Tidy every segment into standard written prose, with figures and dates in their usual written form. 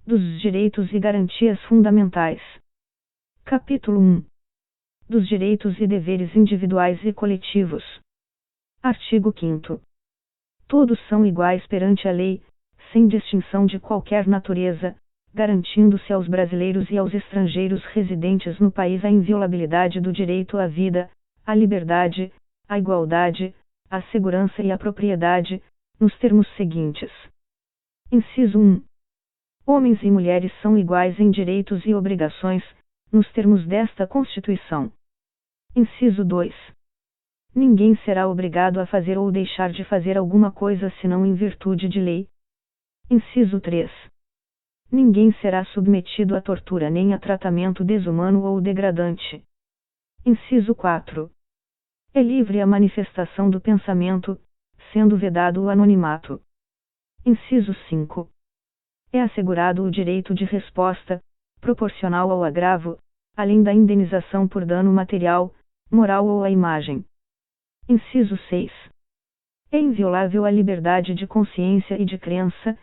dos direitos e garantias fundamentais. Capítulo 1. Dos direitos e deveres individuais e coletivos. Artigo 5º. Todos são iguais perante a lei, sem distinção de qualquer natureza, garantindo-se aos brasileiros e aos estrangeiros residentes no país a inviolabilidade do direito à vida, à liberdade, à igualdade, à segurança e à propriedade, nos termos seguintes. Inciso 1. Homens e mulheres são iguais em direitos e obrigações, nos termos desta Constituição. Inciso 2. Ninguém será obrigado a fazer ou deixar de fazer alguma coisa senão em virtude de lei. Inciso 3. Ninguém será submetido a tortura nem a tratamento desumano ou degradante. Inciso 4. É livre a manifestação do pensamento, sendo vedado o anonimato. Inciso 5. É assegurado o direito de resposta, proporcional ao agravo, além da indenização por dano material, moral ou à imagem. Inciso 6. É inviolável a liberdade de consciência e de crença,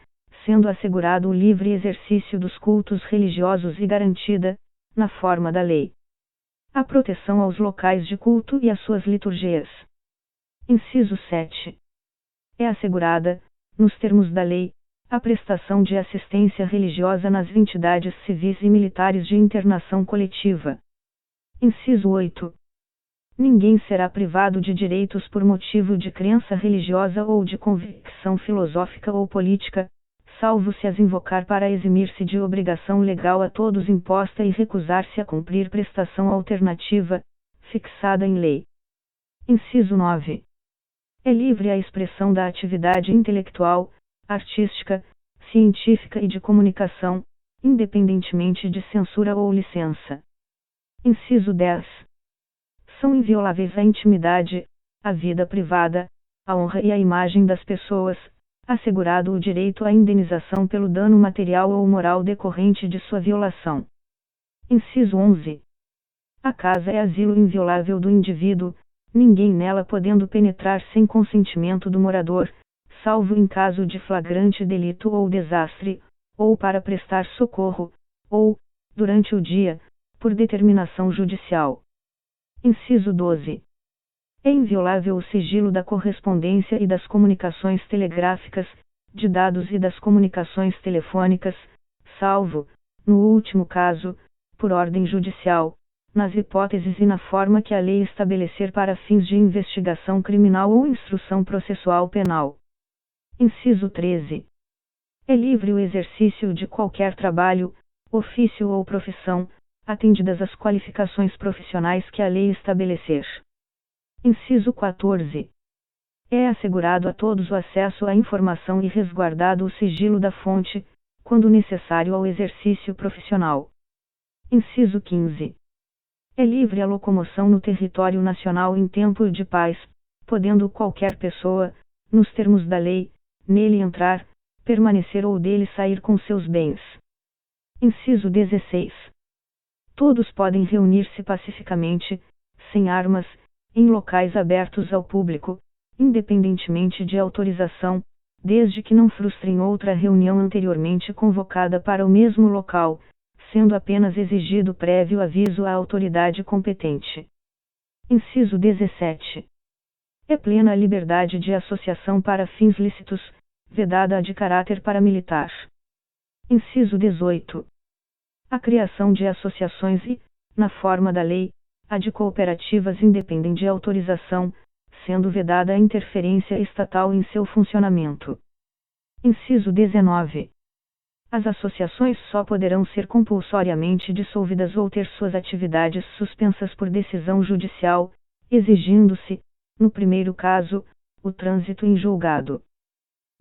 sendo assegurado o livre exercício dos cultos religiosos e garantida, na forma da lei, a proteção aos locais de culto e às suas liturgias. Inciso 7. É assegurada, nos termos da lei, a prestação de assistência religiosa nas entidades civis e militares de internação coletiva. Inciso 8. Ninguém será privado de direitos por motivo de crença religiosa ou de convicção filosófica ou política, salvo se as invocar para eximir-se de obrigação legal a todos imposta e recusar-se a cumprir prestação alternativa, fixada em lei. Inciso 9. É livre a expressão da atividade intelectual, artística, científica e de comunicação, independentemente de censura ou licença. Inciso 10. São invioláveis a intimidade, a vida privada, a honra e a imagem das pessoas, assegurado o direito à indenização pelo dano material ou moral decorrente de sua violação. Inciso 11. A casa é asilo inviolável do indivíduo, ninguém nela podendo penetrar sem consentimento do morador, salvo em caso de flagrante delito ou desastre, ou para prestar socorro, ou, durante o dia, por determinação judicial. Inciso 12. É inviolável o sigilo da correspondência e das comunicações telegráficas, de dados e das comunicações telefônicas, salvo, no último caso, por ordem judicial, nas hipóteses e na forma que a lei estabelecer para fins de investigação criminal ou instrução processual penal. Inciso 13. É livre o exercício de qualquer trabalho, ofício ou profissão, atendidas as qualificações profissionais que a lei estabelecer. Inciso 14. É assegurado a todos o acesso à informação e resguardado o sigilo da fonte, quando necessário ao exercício profissional. Inciso 15. É livre a locomoção no território nacional em tempo de paz, podendo qualquer pessoa, nos termos da lei, nele entrar, permanecer ou dele sair com seus bens. Inciso 16. Todos podem reunir-se pacificamente, sem armas, em locais abertos ao público, independentemente de autorização, desde que não frustrem outra reunião anteriormente convocada para o mesmo local, sendo apenas exigido prévio aviso à autoridade competente. Inciso 17. É plena a liberdade de associação para fins lícitos, vedada a de caráter paramilitar. Inciso 18. A criação de associações e, na forma da lei, a de cooperativas independem de autorização, sendo vedada a interferência estatal em seu funcionamento. Inciso 19. As associações só poderão ser compulsoriamente dissolvidas ou ter suas atividades suspensas por decisão judicial, exigindo-se, no primeiro caso, o trânsito em julgado.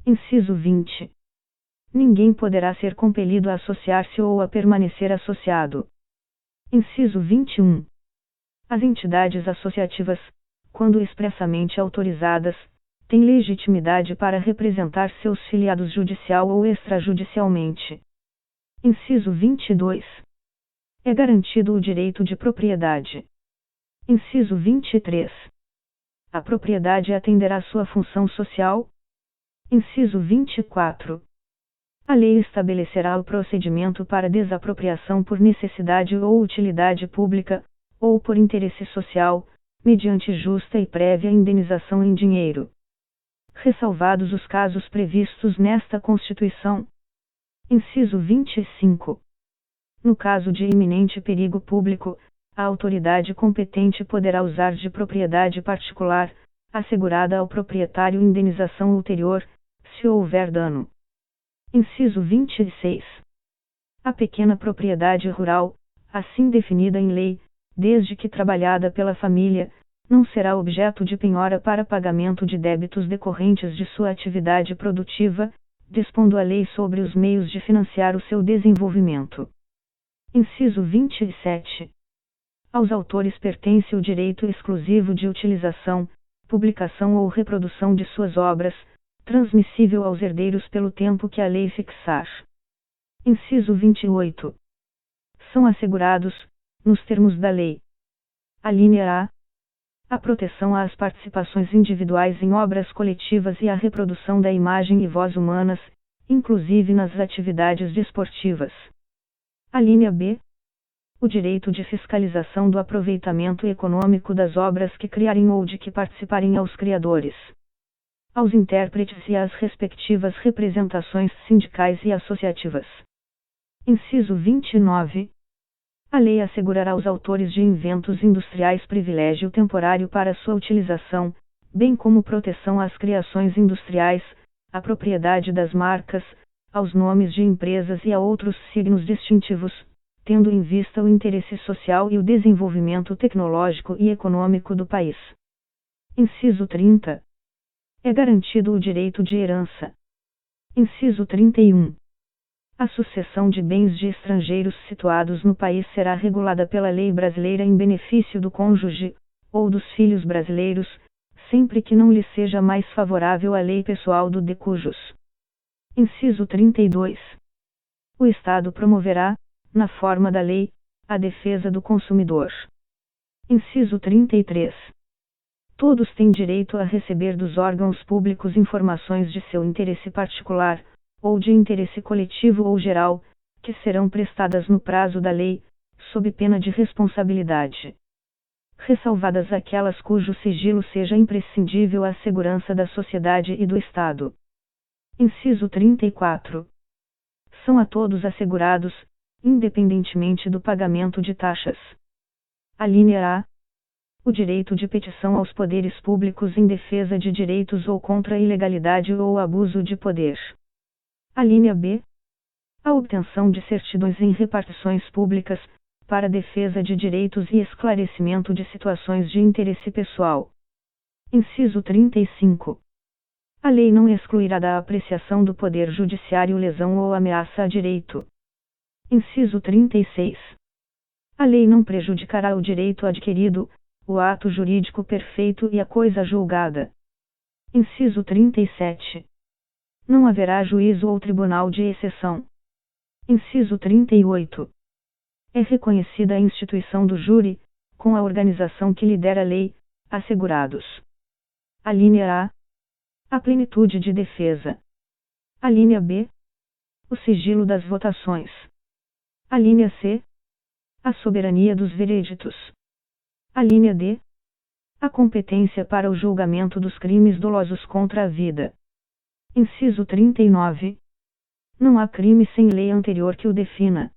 Inciso 20. Ninguém poderá ser compelido a associar-se ou a permanecer associado. Inciso 21. As entidades associativas, quando expressamente autorizadas, têm legitimidade para representar seus filiados judicial ou extrajudicialmente. Inciso 22. É garantido o direito de propriedade. Inciso 23. A propriedade atenderá sua função social. Inciso 24. A lei estabelecerá o procedimento para desapropriação por necessidade ou utilidade pública, ou por interesse social, mediante justa e prévia indenização em dinheiro. Ressalvados os casos previstos nesta Constituição. Inciso 25. No caso de iminente perigo público, a autoridade competente poderá usar de propriedade particular, assegurada ao proprietário indenização ulterior, se houver dano. Inciso 26. A pequena propriedade rural, assim definida em lei, desde que trabalhada pela família, não será objeto de penhora para pagamento de débitos decorrentes de sua atividade produtiva, dispondo a lei sobre os meios de financiar o seu desenvolvimento. Inciso 27. Aos autores pertence o direito exclusivo de utilização, publicação ou reprodução de suas obras, transmissível aos herdeiros pelo tempo que a lei fixar. Inciso 28. São assegurados, nos termos da lei: alínea A proteção às participações individuais em obras coletivas e a reprodução da imagem e voz humanas, inclusive nas atividades desportivas. Alínea B. O direito de fiscalização do aproveitamento econômico das obras que criarem ou de que participarem aos criadores, aos intérpretes e às respectivas representações sindicais e associativas. Inciso 29. A lei assegurará aos autores de inventos industriais privilégio temporário para sua utilização, bem como proteção às criações industriais, à propriedade das marcas, aos nomes de empresas e a outros signos distintivos, tendo em vista o interesse social e o desenvolvimento tecnológico e econômico do país. Inciso 30. É garantido o direito de herança. Inciso 31. A sucessão de bens de estrangeiros situados no país será regulada pela lei brasileira em benefício do cônjuge, ou dos filhos brasileiros, sempre que não lhe seja mais favorável a lei pessoal do decujus. Inciso 32. O Estado promoverá, na forma da lei, a defesa do consumidor. Inciso 33. Todos têm direito a receber dos órgãos públicos informações de seu interesse particular, ou de interesse coletivo ou geral, que serão prestadas no prazo da lei, sob pena de responsabilidade. Ressalvadas aquelas cujo sigilo seja imprescindível à segurança da sociedade e do Estado. Inciso 34. São a todos assegurados, independentemente do pagamento de taxas. Alínea A. O direito de petição aos poderes públicos em defesa de direitos ou contra a ilegalidade ou abuso de poder. Alínea B. A obtenção de certidões em repartições públicas, para defesa de direitos e esclarecimento de situações de interesse pessoal. Inciso 35. A lei não excluirá da apreciação do Poder Judiciário lesão ou ameaça a direito. Inciso 36. A lei não prejudicará o direito adquirido, o ato jurídico perfeito e a coisa julgada. Inciso 37. Não haverá juízo ou tribunal de exceção. Inciso 38. É reconhecida a instituição do júri, com a organização que lhe der a lei, assegurados: alínea A. A plenitude de defesa. Alínea B. O sigilo das votações. Alínea C. A soberania dos vereditos. Alínea D. A competência para o julgamento dos crimes dolosos contra a vida. Inciso 39. Não há crime sem lei anterior que o defina,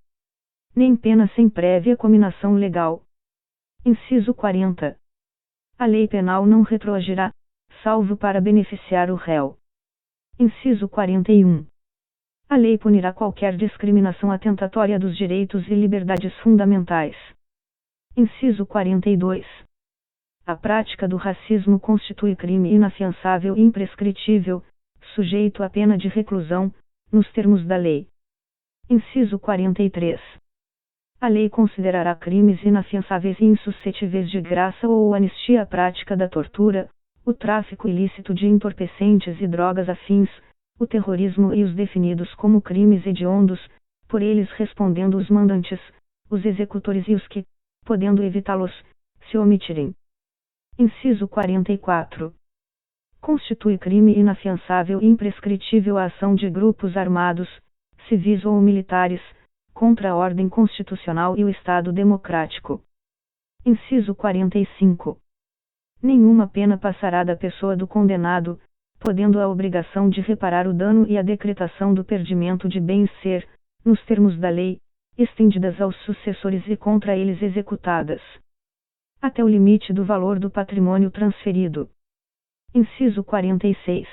nem pena sem prévia cominação legal. Inciso 40. A lei penal não retroagirá, salvo para beneficiar o réu. Inciso 41. A lei punirá qualquer discriminação atentatória dos direitos e liberdades fundamentais. Inciso 42. A prática do racismo constitui crime inafiançável e imprescritível, sujeito à pena de reclusão, nos termos da lei. Inciso 43. A lei considerará crimes inafiançáveis e insuscetíveis de graça ou anistia a prática da tortura, o tráfico ilícito de entorpecentes e drogas afins, o terrorismo e os definidos como crimes hediondos, por eles respondendo os mandantes, os executores e os que, podendo evitá-los, se omitirem. Inciso 44. Constitui crime inafiançável e imprescritível a ação de grupos armados, civis ou militares, contra a ordem constitucional e o Estado democrático. Inciso 45. Nenhuma pena passará da pessoa do condenado, podendo a obrigação de reparar o dano e a decretação do perdimento de bens ser, nos termos da lei, estendidas aos sucessores e contra eles executadas, até o limite do valor do patrimônio transferido. Inciso 46.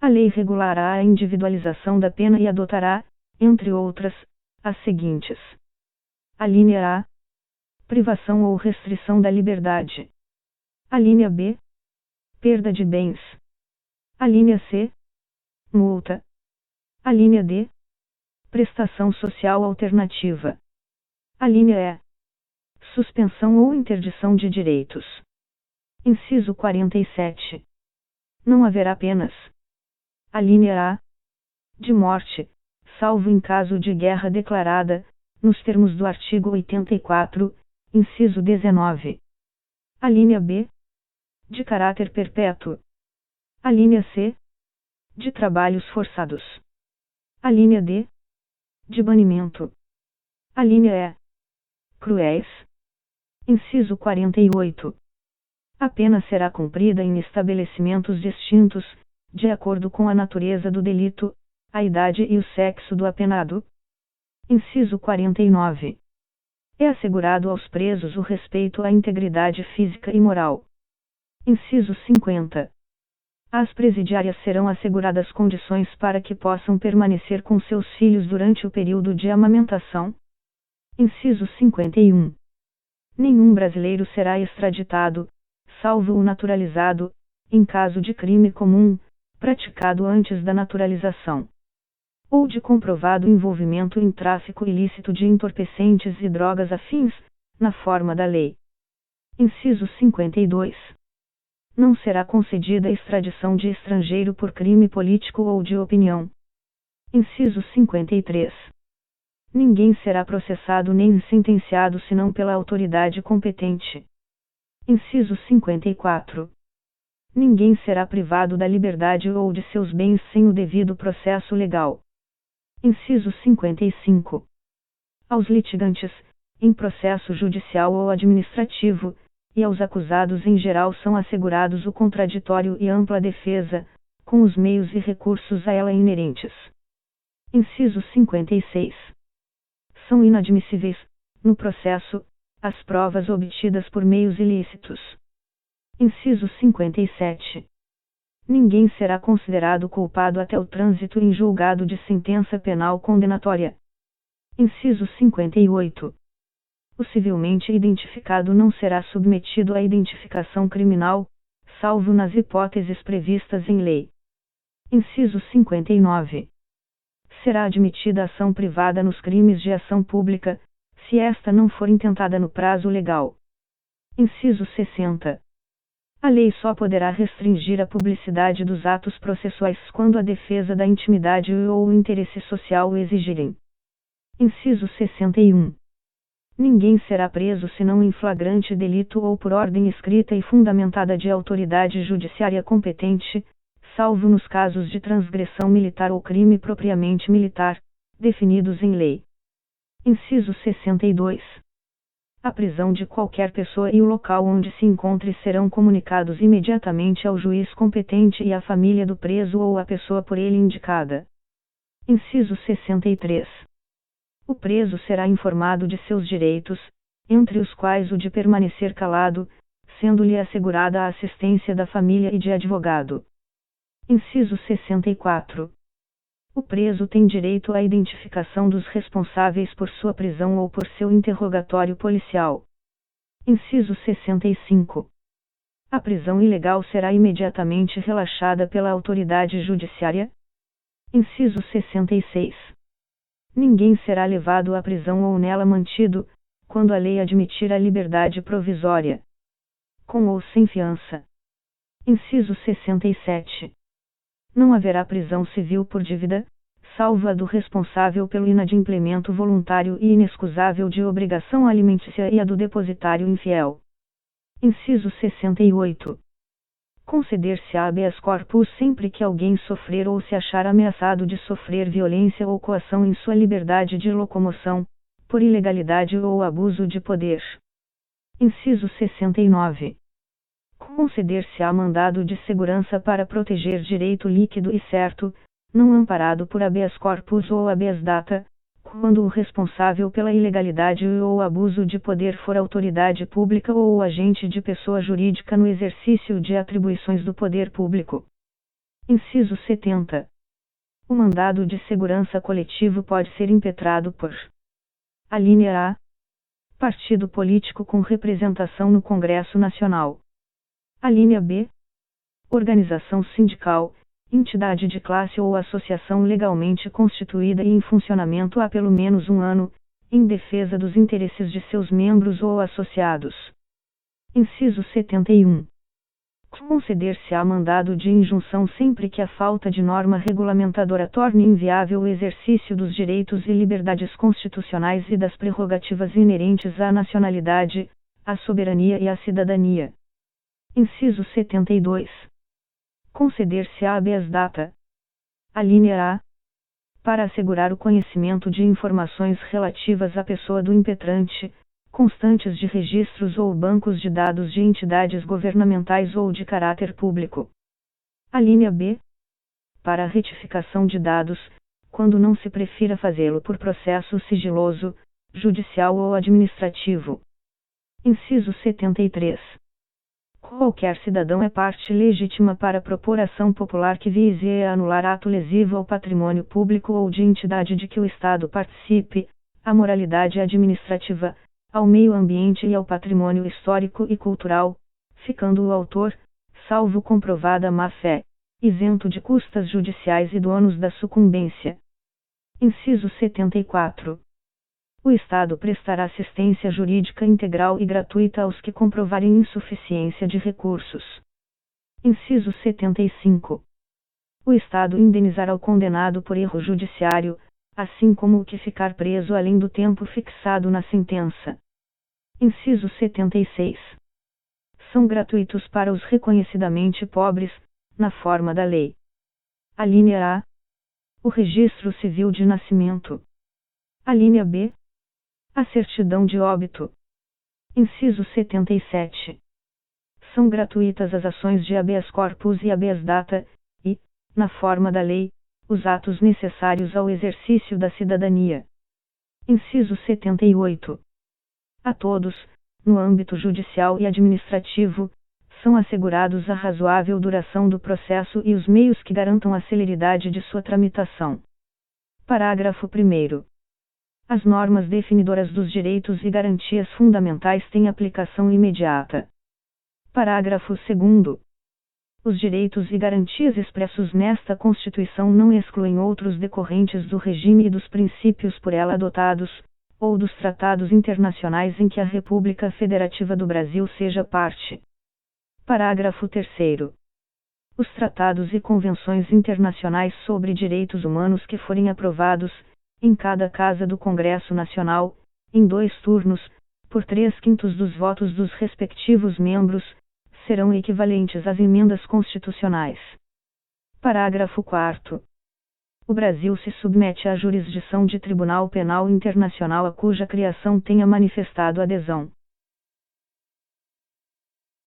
A lei regulará a individualização da pena e adotará, entre outras, as seguintes. Alínea A. Privação ou restrição da liberdade. Alínea B. Perda de bens. Alínea C. Multa. Alínea D. Prestação social alternativa. Alínea E. Suspensão ou interdição de direitos. Inciso 47. Não haverá penas. Alínea A. De morte, salvo em caso de guerra declarada, nos termos do artigo 84, inciso 19. Alínea B. De caráter perpétuo. Alínea C. De trabalhos forçados. Alínea D. De banimento. Alínea E. Cruéis. Inciso 48. A pena será cumprida em estabelecimentos distintos, de acordo com a natureza do delito, a idade e o sexo do apenado. Inciso 49. É assegurado aos presos o respeito à integridade física e moral. Inciso 50. Às presidiárias serão asseguradas condições para que possam permanecer com seus filhos durante o período de amamentação. Inciso 51. Nenhum brasileiro será extraditado, salvo o naturalizado, em caso de crime comum, praticado antes da naturalização, ou de comprovado envolvimento em tráfico ilícito de entorpecentes e drogas afins, na forma da lei. Inciso 52. Não será concedida extradição de estrangeiro por crime político ou de opinião. Inciso 53. Ninguém será processado nem sentenciado senão pela autoridade competente. Inciso 54. Ninguém será privado da liberdade ou de seus bens sem o devido processo legal. Inciso 55. Aos litigantes, em processo judicial ou administrativo, e aos acusados em geral são assegurados o contraditório e ampla defesa, com os meios e recursos a ela inerentes. Inciso 56. São inadmissíveis, no processo, as provas obtidas por meios ilícitos. Inciso 57. Ninguém será considerado culpado até o trânsito em julgado de sentença penal condenatória. Inciso 58. O civilmente identificado não será submetido à identificação criminal, salvo nas hipóteses previstas em lei. Inciso 59. Será admitida ação privada nos crimes de ação pública, se esta não for intentada no prazo legal. Inciso 60. A lei só poderá restringir a publicidade dos atos processuais quando a defesa da intimidade ou o interesse social o exigirem. Inciso 61. Ninguém será preso senão em flagrante delito ou por ordem escrita e fundamentada de autoridade judiciária competente, salvo nos casos de transgressão militar ou crime propriamente militar, definidos em lei. Inciso 62. A prisão de qualquer pessoa e o local onde se encontre serão comunicados imediatamente ao juiz competente e à família do preso ou à pessoa por ele indicada. Inciso 63. O preso será informado de seus direitos, entre os quais o de permanecer calado, sendo-lhe assegurada a assistência da família e de advogado. Inciso 64. O preso tem direito à identificação dos responsáveis por sua prisão ou por seu interrogatório policial. Inciso 65. A prisão ilegal será imediatamente relaxada pela autoridade judiciária. Inciso 66. Ninguém será levado à prisão ou nela mantido, quando a lei admitir a liberdade provisória, com ou sem fiança. Inciso 67. Não haverá prisão civil por dívida, salvo a do responsável pelo inadimplemento voluntário e inexcusável de obrigação alimentícia e a do depositário infiel. Inciso 68. Conceder-se-á habeas corpus sempre que alguém sofrer ou se achar ameaçado de sofrer violência ou coação em sua liberdade de locomoção, por ilegalidade ou abuso de poder. Inciso 69. Conceder-se-á mandado de segurança para proteger direito líquido e certo, não amparado por habeas corpus ou habeas data, quando o responsável pela ilegalidade ou abuso de poder for autoridade pública ou o agente de pessoa jurídica no exercício de atribuições do poder público. Inciso 70. O mandado de segurança coletivo pode ser impetrado por: a linha A. Partido político com representação no Congresso Nacional. A linha B. Organização sindical, entidade de classe ou associação legalmente constituída e em funcionamento há pelo menos um ano, em defesa dos interesses de seus membros ou associados. Inciso 71. Conceder-se-á mandado de injunção sempre que a falta de norma regulamentadora torne inviável o exercício dos direitos e liberdades constitucionais e das prerrogativas inerentes à nacionalidade, à soberania e à cidadania. Inciso 72. Conceder-se-á habeas data. A linha A. Para assegurar o conhecimento de informações relativas à pessoa do impetrante, constantes de registros ou bancos de dados de entidades governamentais ou de caráter público. A linha B. Para a retificação de dados, quando não se prefira fazê-lo por processo sigiloso, judicial ou administrativo. Inciso 73. Qualquer cidadão é parte legítima para propor ação popular que vise a anular ato lesivo ao patrimônio público ou de entidade de que o Estado participe, à moralidade administrativa, ao meio ambiente e ao patrimônio histórico e cultural, ficando o autor, salvo comprovada má-fé, isento de custas judiciais e do ônus da sucumbência. Inciso 74. O Estado prestará assistência jurídica integral e gratuita aos que comprovarem insuficiência de recursos. Inciso 75. O Estado indenizará o condenado por erro judiciário, assim como o que ficar preso além do tempo fixado na sentença. Inciso 76. São gratuitos para os reconhecidamente pobres, na forma da lei. A linha A. O registro civil de nascimento. A linha B. A certidão de óbito. Inciso 77. São gratuitas as ações de habeas corpus e habeas data, e, na forma da lei, os atos necessários ao exercício da cidadania. Inciso 78. A todos, no âmbito judicial e administrativo, são assegurados a razoável duração do processo e os meios que garantam a celeridade de sua tramitação. Parágrafo 1º. As normas definidoras dos direitos e garantias fundamentais têm aplicação imediata. Parágrafo 2º. Os direitos e garantias expressos nesta Constituição não excluem outros decorrentes do regime e dos princípios por ela adotados, ou dos tratados internacionais em que a República Federativa do Brasil seja parte. Parágrafo 3º. Os tratados e convenções internacionais sobre direitos humanos que forem aprovados, em cada Casa do Congresso Nacional, em 2 turnos, por 3/5 dos votos dos respectivos membros, serão equivalentes às emendas constitucionais. Parágrafo 4º. O Brasil se submete à jurisdição de Tribunal Penal Internacional a cuja criação tenha manifestado adesão.